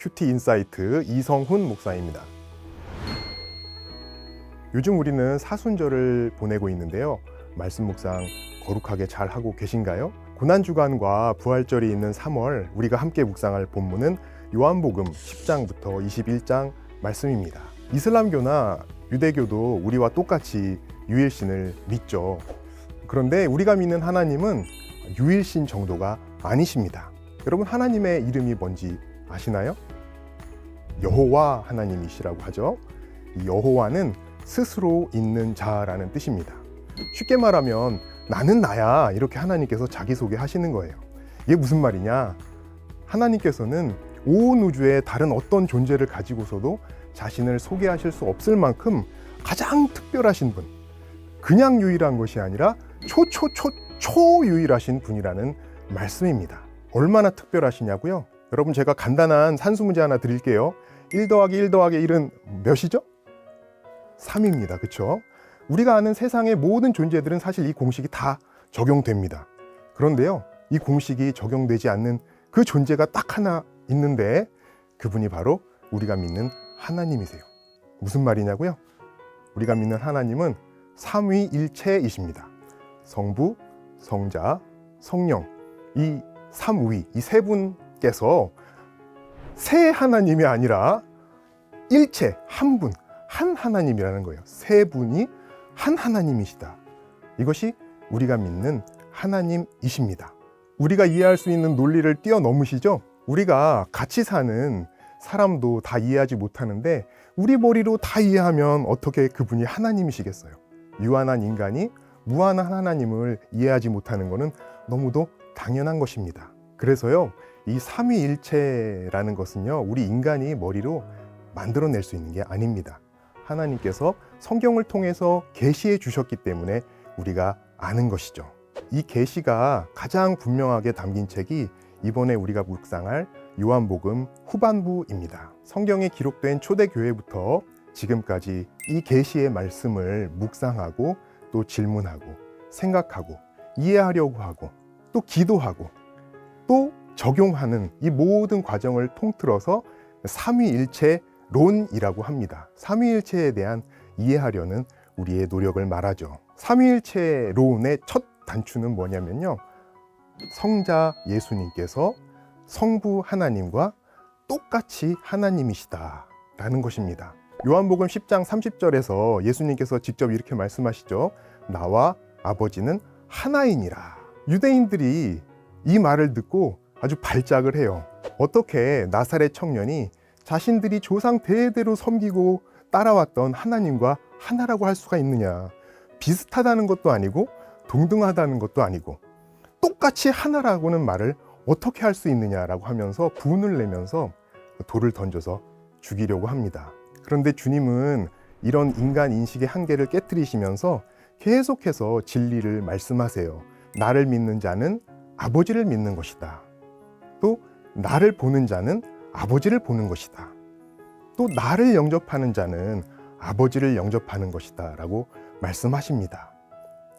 큐티 인사이트 이성훈 목사입니다. 요즘 우리는 사순절을 보내고 있는데요. 말씀 묵상 거룩하게 잘 하고 계신가요? 고난주간과 부활절이 있는 3월 우리가 함께 묵상할 본문은 요한복음 10장부터 21장 말씀입니다. 이슬람교나 유대교도 우리와 똑같이 유일신을 믿죠. 그런데 우리가 믿는 하나님은 유일신 정도가 아니십니다. 여러분, 하나님의 이름이 뭔지 아시나요? 여호와 하나님이시라고 하죠. 이 여호와는 스스로 있는 자라는 뜻입니다. 쉽게 말하면 나는 나야, 이렇게 하나님께서 자기소개 하시는 거예요. 이게 무슨 말이냐? 하나님께서는 온 우주의 다른 어떤 존재를 가지고서도 자신을 소개하실 수 없을 만큼 가장 특별하신 분, 그냥 유일한 것이 아니라 초유일하신 분이라는 말씀입니다. 얼마나 특별하시냐고요? 여러분, 제가 간단한 산수문제 하나 드릴게요. 1 더하기 1 더하기 1은 몇이죠? 3입니다. 그렇죠? 우리가 아는 세상의 모든 존재들은 사실 이 공식이 다 적용됩니다. 그런데요, 이 공식이 적용되지 않는 그 존재가 딱 하나 있는데 그분이 바로 우리가 믿는 하나님이세요. 무슨 말이냐고요? 우리가 믿는 하나님은 삼위일체이십니다. 성부, 성자, 성령, 이 삼위, 이 세 분께서 세 하나님이 아니라 일체, 한 분, 한 하나님이라는 거예요. 세 분이 한 하나님이시다. 이것이 우리가 믿는 하나님이십니다. 우리가 이해할 수 있는 논리를 뛰어넘으시죠? 우리가 같이 사는 사람도 다 이해하지 못하는데 우리 머리로 다 이해하면 어떻게 그분이 하나님이시겠어요? 유한한 인간이 무한한 하나님을 이해하지 못하는 것은 너무도 당연한 것입니다. 그래서요, 이 삼위일체라는 것은요, 우리 인간이 머리로 만들어낼 수 있는 게 아닙니다. 하나님께서 성경을 통해서 계시해 주셨기 때문에 우리가 아는 것이죠. 이 계시가 가장 분명하게 담긴 책이 이번에 우리가 묵상할 요한복음 후반부입니다. 성경에 기록된 초대교회부터 지금까지 이 계시의 말씀을 묵상하고 또 질문하고 생각하고 이해하려고 하고 또 기도하고 또 적용하는 이 모든 과정을 통틀어서 삼위일체론이라고 합니다. 삼위일체에 대한 이해하려는 우리의 노력을 말하죠. 삼위일체론의 첫 단추는 뭐냐면요, 성자 예수님께서 성부 하나님과 똑같이 하나님이시다라는 것입니다. 요한복음 10장 30절에서 예수님께서 직접 이렇게 말씀하시죠. 나와 아버지는 하나이니라. 유대인들이 이 말을 듣고 아주 발작을 해요. 어떻게 나사렛 청년이 자신들이 조상 대대로 섬기고 따라왔던 하나님과 하나라고 할 수가 있느냐. 비슷하다는 것도 아니고 동등하다는 것도 아니고 똑같이 하나라고는 말을 어떻게 할 수 있느냐라고 하면서 분을 내면서 돌을 던져서 죽이려고 합니다. 그런데 주님은 이런 인간 인식의 한계를 깨트리시면서 계속해서 진리를 말씀하세요. 나를 믿는 자는 아버지를 믿는 것이다. 또 나를 보는 자는 아버지를 보는 것이다. 또 나를 영접하는 자는 아버지를 영접하는 것이다 라고 말씀하십니다.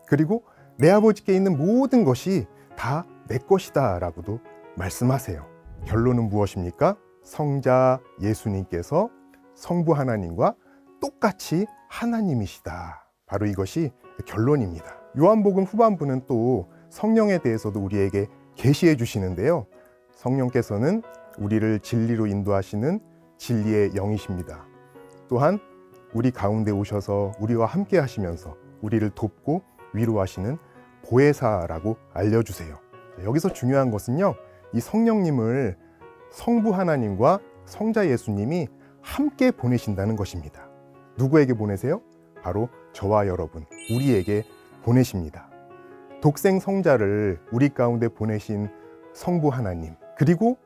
그리고 내 아버지께 있는 모든 것이 다 내 것이다 라고도 말씀하세요. 결론은 무엇입니까? 성자 예수님께서 성부 하나님과 똑같이 하나님이시다. 바로 이것이 결론입니다. 요한복음 후반부는 또 성령에 대해서도 우리에게 계시해 주시는데요. 성령께서는 우리를 진리로 인도하시는 진리의 영이십니다. 또한 우리 가운데 오셔서 우리와 함께 하시면서 우리를 돕고 위로하시는 보혜사라고 알려주세요. 여기서 중요한 것은요, 이 성령님을 성부 하나님과 성자 예수님이 함께 보내신다는 것입니다. 누구에게 보내세요? 바로 저와 여러분, 우리에게 보내십니다. 독생 성자를 우리 가운데 보내신 성부 하나님, 그리고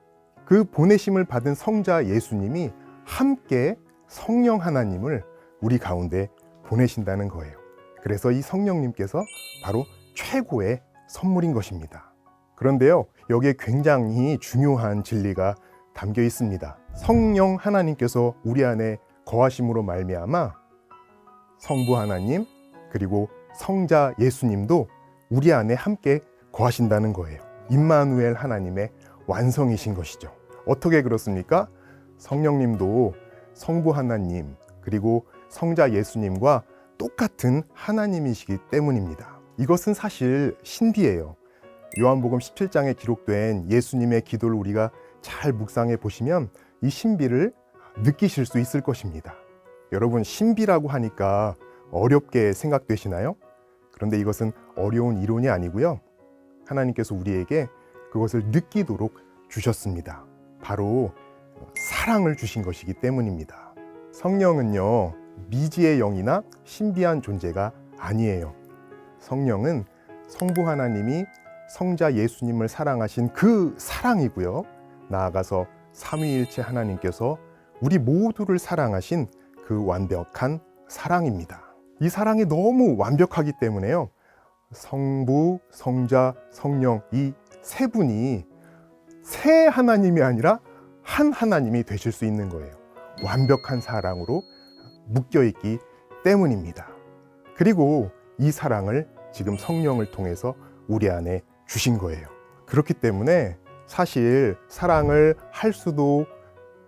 그 보내심을 받은 성자 예수님이 함께 성령 하나님을 우리 가운데 보내신다는 거예요. 그래서 이 성령님께서 바로 최고의 선물인 것입니다. 그런데요, 여기에 굉장히 중요한 진리가 담겨 있습니다. 성령 하나님께서 우리 안에 거하심으로 말미암아 성부 하나님 그리고 성자 예수님도 우리 안에 함께 거하신다는 거예요. 임마누엘 하나님의 완성이신 것이죠. 어떻게 그렇습니까? 성령님도 성부 하나님 그리고 성자 예수님과 똑같은 하나님이시기 때문입니다. 이것은 사실 신비예요. 요한복음 17장에 기록된 예수님의 기도를 우리가 잘 묵상해 보시면 이 신비를 느끼실 수 있을 것입니다. 여러분, 신비라고 하니까 어렵게 생각되시나요? 그런데 이것은 어려운 이론이 아니고요. 하나님께서 우리에게 그것을 느끼도록 주셨습니다. 바로 사랑을 주신 것이기 때문입니다. 성령은요, 미지의 영이나 신비한 존재가 아니에요. 성령은 성부 하나님이 성자 예수님을 사랑하신 그 사랑이고요. 나아가서 삼위일체 하나님께서 우리 모두를 사랑하신 그 완벽한 사랑입니다. 이 사랑이 너무 완벽하기 때문에요. 성부, 성자, 성령 이 세 분이 세 하나님이 아니라 한 하나님이 되실 수 있는 거예요. 완벽한 사랑으로 묶여 있기 때문입니다. 그리고 이 사랑을 지금 성령을 통해서 우리 안에 주신 거예요. 그렇기 때문에 사실 사랑을 할 수도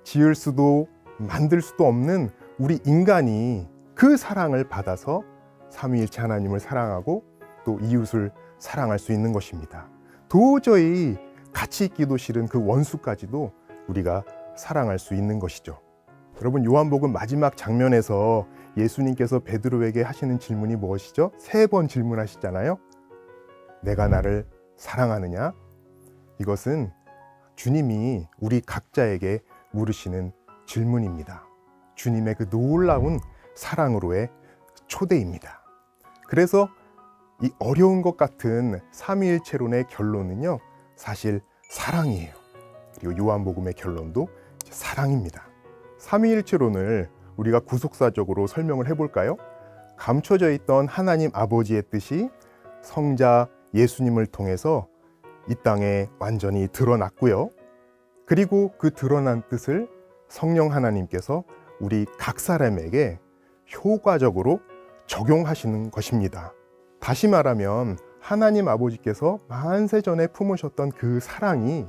지을 수도 만들 수도 없는 우리 인간이 그 사랑을 받아서 삼위일체 하나님을 사랑하고 또 이웃을 사랑할 수 있는 것입니다. 도저히 같이 있기도 싫은 그 원수까지도 우리가 사랑할 수 있는 것이죠. 여러분, 요한복음 마지막 장면에서 예수님께서 베드로에게 하시는 질문이 무엇이죠? 3번 질문하시잖아요. 내가 나를 사랑하느냐? 이것은 주님이 우리 각자에게 물으시는 질문입니다. 주님의 그 놀라운 사랑으로의 초대입니다. 그래서 이 어려운 것 같은 삼위일체론의 결론은요, 사실 사랑이에요. 그리고 요한복음의 결론도 사랑입니다. 삼위일체론을 우리가 구속사적으로 설명을 해볼까요? 감춰져 있던 하나님 아버지의 뜻이 성자 예수님을 통해서 이 땅에 완전히 드러났고요. 그리고 그 드러난 뜻을 성령 하나님께서 우리 각 사람에게 효과적으로 적용하시는 것입니다. 다시 말하면 하나님 아버지께서 만세전에 품으셨던 그 사랑이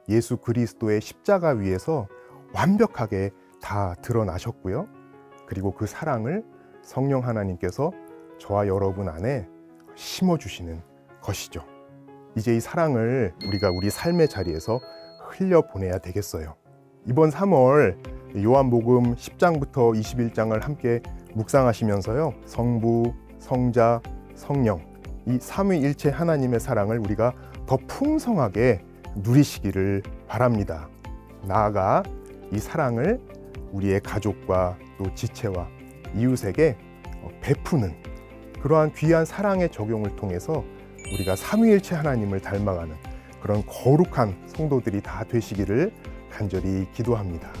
예수 그리스도의 십자가 위에서 완벽하게 다 드러나셨고요. 그리고 그 사랑을 성령 하나님께서 저와 여러분 안에 심어주시는 것이죠. 이제 이 사랑을 우리가 우리 삶의 자리에서 흘려보내야 되겠어요. 이번 3월 요한복음 10장부터 21장을 함께 묵상하시면서요, 성부, 성자, 성령 이 삼위일체 하나님의 사랑을 우리가 더 풍성하게 누리시기를 바랍니다. 나아가 이 사랑을 우리의 가족과 또 지체와 이웃에게 베푸는 그러한 귀한 사랑의 적용을 통해서 우리가 삼위일체 하나님을 닮아가는 그런 거룩한 성도들이 다 되시기를 간절히 기도합니다.